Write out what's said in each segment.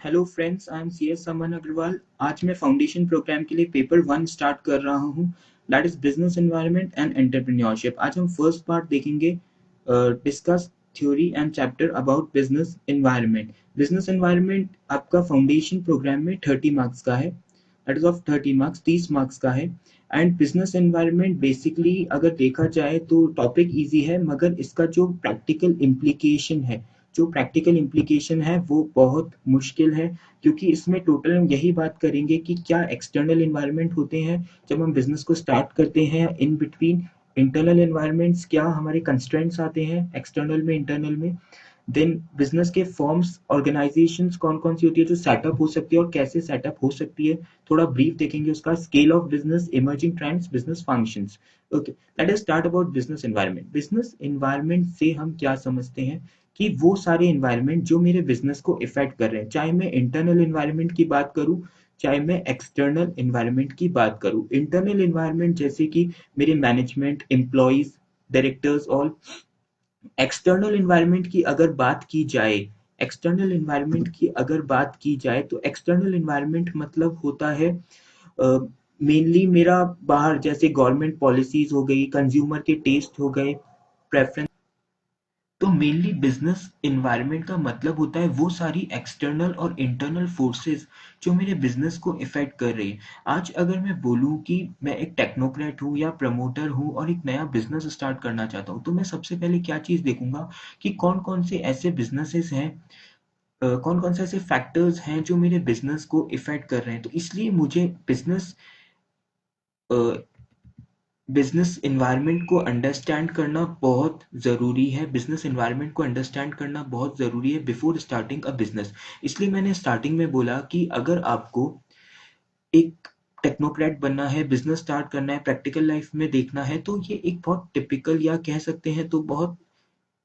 Hello friends, I am C S Saman Agrawal. आज मैं foundation programme के लिए पेपर 1 स्टार्ट कर रहा हूँ, that is business environment and entrepreneurship. आज हम फर्स्ट पार्ट देखेंगे, discuss theory and chapter about business environment. Business environment आपका फाउंडेशन प्रोग्राम में 30 मार्क्स का है, that is of 30 marks, 30 marks का है। एंड बिजनेस एनवायरनमेंट बेसिकली अगर देखा जाए तो टॉपिक इजी है, मगर इसका जो प्रैक्टिकल इम्प्लीकेशन है वो बहुत मुश्किल है, क्योंकि इसमें टोटल हम यही बात करेंगे कि क्या एक्सटर्नल इन्वायरमेंट होते हैं जब हम बिजनेस को स्टार्ट करते हैं, इन बिटवीन इंटरनल इन्वायरमेंट्स क्या हमारे कंस्ट्रेंट्स आते हैं एक्सटर्नल में, इंटरनल में। देन बिजनेस के फॉर्म्स, ऑर्गेनाइजेशंस कौन कौन सी होती है जो सेटअप हो सकती है और कैसे सेटअप हो सकती है, थोड़ा ब्रीफ देखेंगे उसका। Scale of business, emerging trends, business functions. Okay, let us start about business environment. Business environment से हम क्या समझते हैं कि वो सारे एनवायरनमेंट जो मेरे बिजनेस को इफेक्ट कर रहे हैं, चाहे मैं इंटरनल एनवायरनमेंट की बात करूं, चाहे मैं एक्सटर्नल एनवायरनमेंट की बात करूं। इंटरनल एनवायरनमेंट जैसे कि मेरे management, employees, directors, all. External environment की अगर बात की जाए, तो एक्सटर्नल एनवायरनमेंट मतलब होता है मेनली मेरा बाहर, जैसे गवर्नमेंट पॉलिसीज हो गई, कंज्यूमर के टेस्ट हो गए, प्रेफरेंस। तो मेनली बिजनेस एनवायरनमेंट का मतलब होता है वो सारी एक्सटर्नल और इंटरनल फोर्सेस जो मेरे बिजनेस को इफेक्ट कर रही है। आज अगर मैं बोलूं कि मैं एक टेक्नोक्रेट हूं या प्रमोटर हूं और एक नया बिजनेस स्टार्ट करना चाहता हूं, तो मैं सबसे पहले क्या चीज देखूंगा कि कौन कौन से ऐसे बिजनेसेस हैं, कौन कौन से ऐसे फैक्टर्स हैं जो मेरे बिजनेस को इफेक्ट कर रहे हैं। तो इसलिए मुझे बिजनेस एनवायरनमेंट को अंडरस्टैंड करना बहुत ज़रूरी है। बिजनेस एनवायरनमेंट को अंडरस्टैंड करना बहुत ज़रूरी है बिफोर स्टार्टिंग अ बिजनेस। इसलिए मैंने स्टार्टिंग में बोला कि अगर आपको एक टेक्नोक्रेट बनना है, बिजनेस स्टार्ट करना है, प्रैक्टिकल लाइफ में देखना है, तो ये एक बहुत टिपिकल या कह सकते हैं तो बहुत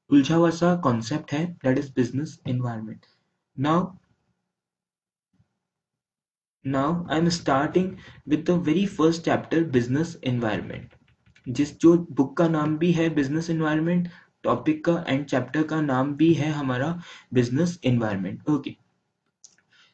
उलझा हुआ सा कॉन्सेप्ट है, that is business environment. Now now I am starting with the very first chapter, business environment. जो बुक का नाम भी है बिजनेस एनवायरनमेंट, टॉपिक का एंड चैप्टर का नाम भी है हमारा business environment. Okay,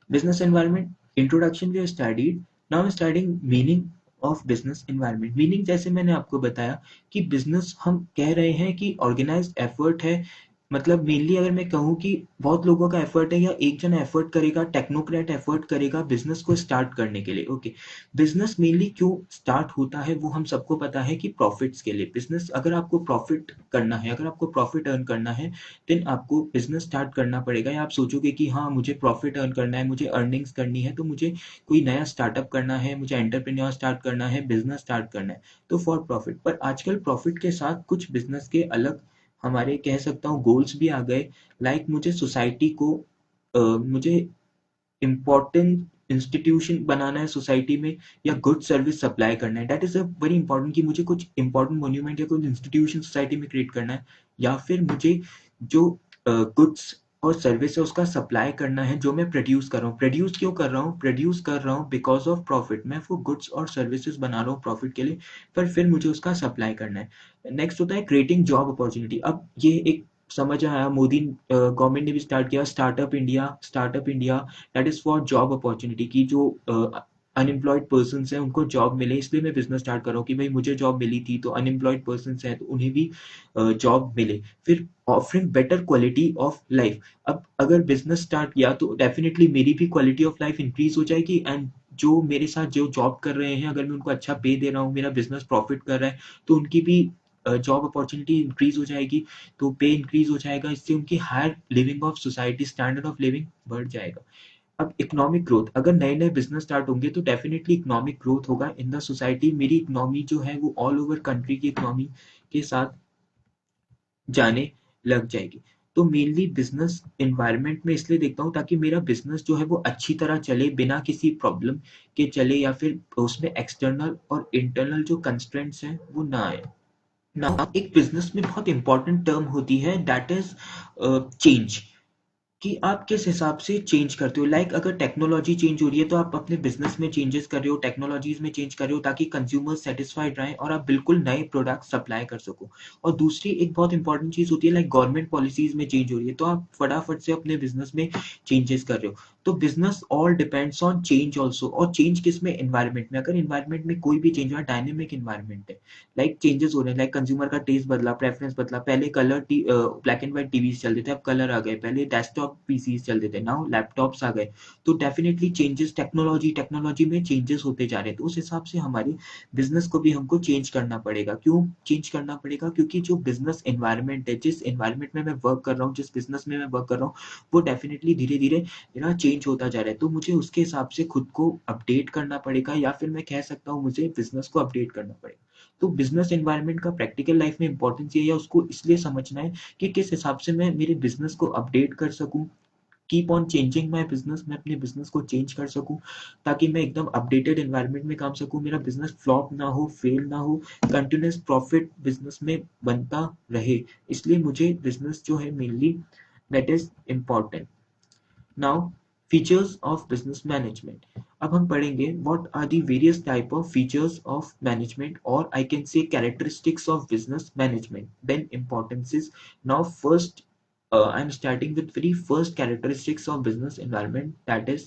business environment introduction we studied. Now starting meaning of business environment. Meaning जैसे मैंने आपको बताया कि बिजनेस हम कह रहे हैं कि ऑर्गेनाइज्ड एफर्ट है। मतलब मेनली अगर मैं कहूँ कि बहुत लोगों का एफर्ट है या एक जन एफर्ट करेगा, टेक्नोक्रेट एफर्ट करेगा बिजनेस को स्टार्ट करने के लिए। ओके, बिजनेस मेनली क्यों स्टार्ट होता है वो हम सबको पता है कि प्रॉफिट्स के लिए। बिजनेस अगर आपको प्रॉफिट करना है, अगर आपको प्रॉफिट अर्न करना है, देन आपको बिजनेस स्टार्ट करना पड़ेगा। या आप सोचोगे कि हाँ मुझे प्रॉफिट अर्न करना है, मुझे अर्निंग्स करनी है, तो मुझे कोई नया स्टार्टअप करना है, मुझे एंटरप्रेन्योर स्टार्ट करना है, बिजनेस स्टार्ट करना है, तो फॉर प्रॉफिट। पर आजकल प्रॉफिट के साथ कुछ बिजनेस के अलग हमारे कह सकता हूँ गोल्स भी आ गए। लाइक मुझे सोसाइटी को मुझे इम्पोर्टेंट इंस्टीट्यूशन बनाना है सोसाइटी में, या गुड सर्विस सप्लाई करना है। That is a very important कि मुझे कुछ इंपॉर्टेंट मोन्यूमेंट या कुछ इंस्टीट्यूशन सोसाइटी में क्रिएट करना है, या फिर मुझे जो गुड्स और सर्विस है उसका सप्लाई करना है जो मैं प्रोड्यूस कर रहा हूँ। प्रोड्यूस क्यों कर रहा हूँ? प्रोड्यूस कर रहा हूँ बिकॉज ऑफ प्रॉफिट। मैं वो गुड्स और सर्विसेज बना रहा हूँ प्रॉफिट के लिए, पर फिर मुझे उसका सप्लाई करना है। नेक्स्ट होता है क्रिएटिंग जॉब अपॉर्चुनिटी। अब ये एक समझ आया, मोदी गवर्नमेंट ने भी स्टार्ट किया startup India, that is for job opportunity की जो अनएम्प्लॉयड पर्सन हैं उनको जॉब मिले। इसलिए मैं बिजनेस स्टार्ट कर रहा हूँ कि भाई मुझे जॉब मिली थी तो अनएम्प्लॉयड पर्सन हैं तो उन्हें भी जॉब मिले। फिर offering better quality of life. अब अगर बिजनेस स्टार्ट किया तो डेफिनेटली मेरी भी क्वालिटी ऑफ लाइफ इंक्रीज हो जाएगी, एंड जो मेरे साथ जो जॉब कर रहे हैं अगर मैं उनको अच्छा पे दे रहा हूँ, मेरा बिजनेस प्रॉफिट कर रहा है, तो उनकी भी जॉब अपॉर्चुनिटी इंक्रीज हो जाएगी, तो पे इंक्रीज हो जाएगा। इससे उनकी higher living of society, standard of living बढ़ जाएगा। अब इकोनॉमिक ग्रोथ, अगर नए नए बिजनेस स्टार्ट होंगे तो डेफिनेटली इकोनॉमिक ग्रोथ होगा इन द सोसाइटी। मेरी इकोनॉमी जो है वो ऑल ओवर कंट्री की इकोनॉमी के साथ जाने लग जाएगी। तो मेनली बिजनेस एनवायरनमेंट में इसलिए देखता हूँ ताकि मेरा बिजनेस जो है वो अच्छी तरह चले, बिना किसी प्रॉब्लम के चले, या फिर उसमें एक्सटर्नल और इंटरनल जो कंस्ट्रेंट्स हैं वो ना आए। ना, एक बिजनेस में बहुत इंपॉर्टेंट टर्म होती है, दैट इज चेंज। कि आप किस हिसाब से चेंज करते हो। लाइक अगर टेक्नोलॉजी चेंज हो रही है तो आप अपने बिजनेस में चेंजेस कर रहे हो, टेक्नोलॉजीज में चेंज कर रहे हो ताकि कंज्यूमर सेटिस्फाइड रहे और आप बिल्कुल नए प्रोडक्ट सप्लाई कर सको। और दूसरी एक बहुत इंपॉर्टेंट चीज होती है, लाइक गवर्नमेंट पॉलिसीज में चेंज हो रही है तो आप फटाफट से अपने बिजनेस में चेंजेस कर रहे हो। तो business all depends on change also, और चेंज किस में, एनवायरमेंट में। अगर एनवायरमेंट में कोई भी चेंज हुआ, डायनेमिक एनवायरमेंट है, लाइक चेंजेस हो रहे हैं, लाइक कंज्यूमर का टेस्ट बदला, प्रेफरेंस बदला, पहले colour black and white TV चलते थे, अब कलर आ गए, पहले डेस्कटॉप पीसी चलते थे, नाउ लैपटॉप्स आ गए। तो डेफिनेटली चेंजेस, टेक्नोलॉजी टेक्नोलॉजी में चेंजेस होते जा रहे हैं, तो उस हिसाब से हमारे बिजनेस को भी हमको चेंज करना पड़ेगा। क्यों चेंज करना पड़ेगा? क्योंकि जो बिजनेस एनवायरमेंट है, जिस एनवायरमेंट में मैं वर्क कर रहा हूँ, जिस बिजनेस में मैं वर्क कर रहा हूँ, वो डेफिनेटली धीरे धीरे चेंज होता जा रहा है। तो मुझे उसके हिसाब से खुद को अपडेट करना पड़ेगा, या फिर मैं कह सकता हूँ मुझे बिजनेस को अपडेट करना पड़ेगा। तो बिजनेस एनवायरनमेंट का प्रैक्टिकल लाइफ में इंपॉर्टेंस ये है, या उसको इसलिए समझना है कि किस हिसाब से मैं मेरे बिजनेस को अपडेट कर सकूं, keep on changing my business, मैं अपने बिजनेस को चेंज कर सकूं, ताकि मैं एकदम अपडेटेड एनवायरनमेंट में काम सकूं, मेरा बिजनेस फ्लॉप ना हो, फेल ना हो, कंटिन्यूस प्रॉफिट बिजनेस में बनता रहे। इसलिए मुझे बिजनेस जो है mainly that is important. Now features of business management. अब हम पढ़ेंगे what are the various type of features of management, और I can say characteristics of business management, then importances. Now first, I'm starting with very first characteristics of business environment, that is